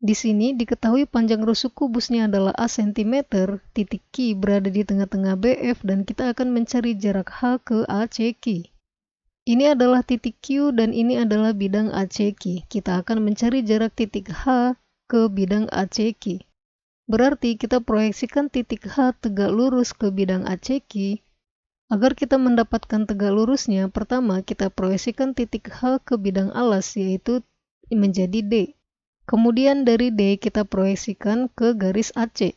Di sini diketahui panjang rusuk kubusnya adalah A cm, titik Q berada di tengah-tengah BF, dan kita akan mencari jarak H ke ACQ. Ini adalah titik Q dan ini adalah bidang ACQ. Kita akan mencari jarak titik H ke bidang ACQ. Berarti kita proyeksikan titik H tegak lurus ke bidang ACQ. Agar kita mendapatkan tegak lurusnya, pertama kita proyeksikan titik H ke bidang alas, yaitu menjadi D. Kemudian dari D kita proyeksikan ke garis AC.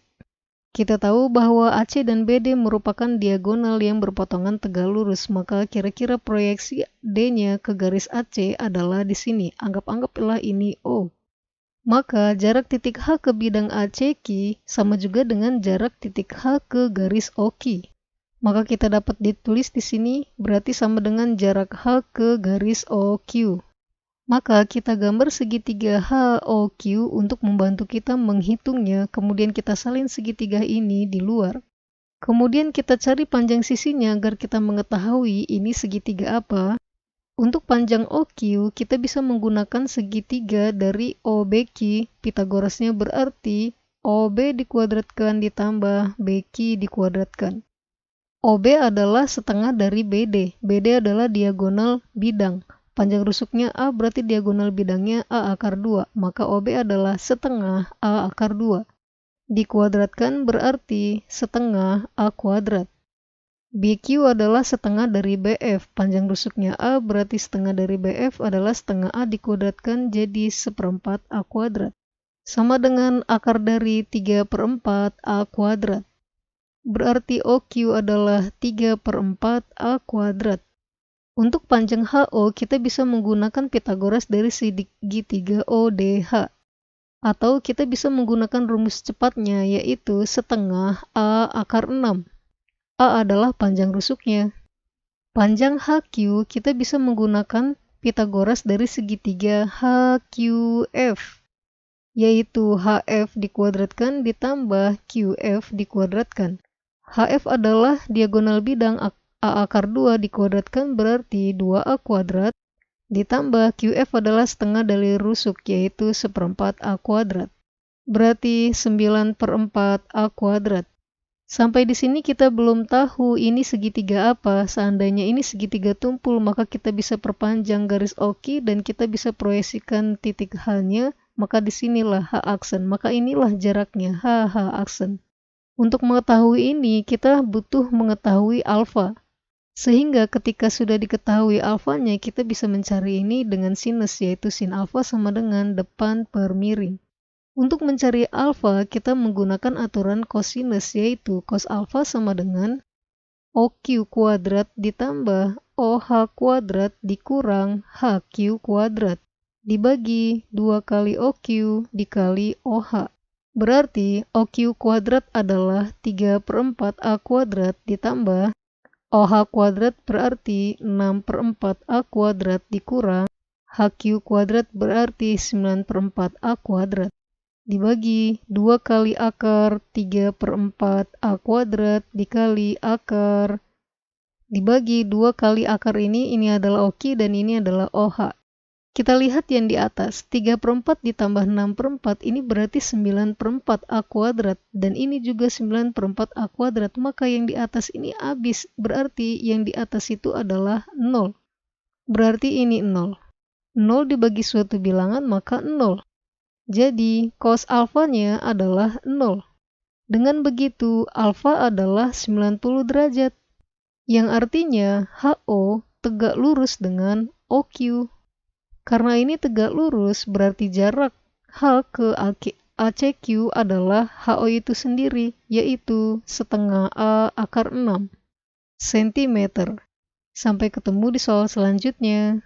Kita tahu bahwa AC dan BD merupakan diagonal yang berpotongan tegak lurus, maka kira-kira proyeksi D-nya ke garis AC adalah di sini. Anggaplah ini O. Maka jarak titik H ke bidang ACQ sama juga dengan jarak titik H ke garis OQ. Maka kita dapat ditulis di sini berarti sama dengan jarak H ke garis OQ. Maka kita gambar segitiga HOQ untuk membantu kita menghitungnya, kemudian kita salin segitiga ini di luar. Kemudian kita cari panjang sisinya agar kita mengetahui ini segitiga apa. Untuk panjang OQ, kita bisa menggunakan segitiga dari OBQ. Pitagorasnya berarti OB dikuadratkan ditambah BQ dikuadratkan. OB adalah setengah dari BD. BD adalah diagonal bidang. Panjang rusuknya A berarti diagonal bidangnya A akar 2, maka OB adalah setengah A akar 2. Dikuadratkan berarti setengah A kuadrat. BQ adalah setengah dari BF, panjang rusuknya A berarti setengah dari BF adalah setengah A dikuadratkan jadi seperempat A kuadrat. Sama dengan akar dari 3/4 A kuadrat. Berarti OQ adalah 3/4 A kuadrat. Untuk panjang HO, kita bisa menggunakan Pitagoras dari segitiga ODH. Atau kita bisa menggunakan rumus cepatnya, yaitu setengah A akar 6. A adalah panjang rusuknya. Panjang HQ, kita bisa menggunakan Pitagoras dari segitiga HQF. Yaitu HF dikuadratkan ditambah QF dikuadratkan. HF adalah diagonal bidang A akar 2 dikuadratkan berarti 2A kuadrat, ditambah QF adalah setengah dari rusuk, yaitu seperempat A kuadrat. Berarti 9/4 A kuadrat. Sampai di sini kita belum tahu ini segitiga apa. Seandainya ini segitiga tumpul, maka kita bisa perpanjang garis OQ dan kita bisa proyeksikan titik H-nya, maka disinilah H aksen. Maka inilah jaraknya, H aksen. Untuk mengetahui ini, kita butuh mengetahui alfa. Sehingga ketika sudah diketahui alfanya, kita bisa mencari ini dengan sinus, yaitu sin alfa sama dengan depan per miring. Untuk mencari alfa, kita menggunakan aturan kosinus, yaitu cos alfa sama dengan OQ kuadrat ditambah OH kuadrat dikurang HQ kuadrat, dibagi 2 kali OQ dikali OH. Berarti OQ kuadrat adalah 3/4 A kuadrat ditambah OH kuadrat berarti 6/4 A kuadrat dikurang HQ kuadrat berarti 9/4 A kuadrat. Dibagi 2 kali akar 3/4 A kuadrat dikali akar. Dibagi 2 kali akar ini adalah OQ dan ini adalah OH. Kita lihat yang di atas, 3/4 ditambah 6/4 ini berarti 9/4 A kuadrat, dan ini juga 9/4 A kuadrat, maka yang di atas ini habis, berarti yang di atas itu adalah 0. Berarti ini 0. 0 dibagi suatu bilangan maka 0. Jadi cos alfanya adalah 0. Dengan begitu, alfa adalah 90 derajat, yang artinya HO tegak lurus dengan OQ. Karena ini tegak lurus, berarti jarak H ke ACQ adalah HO itu sendiri, yaitu setengah A akar 6 cm. Sampai ketemu di soal selanjutnya.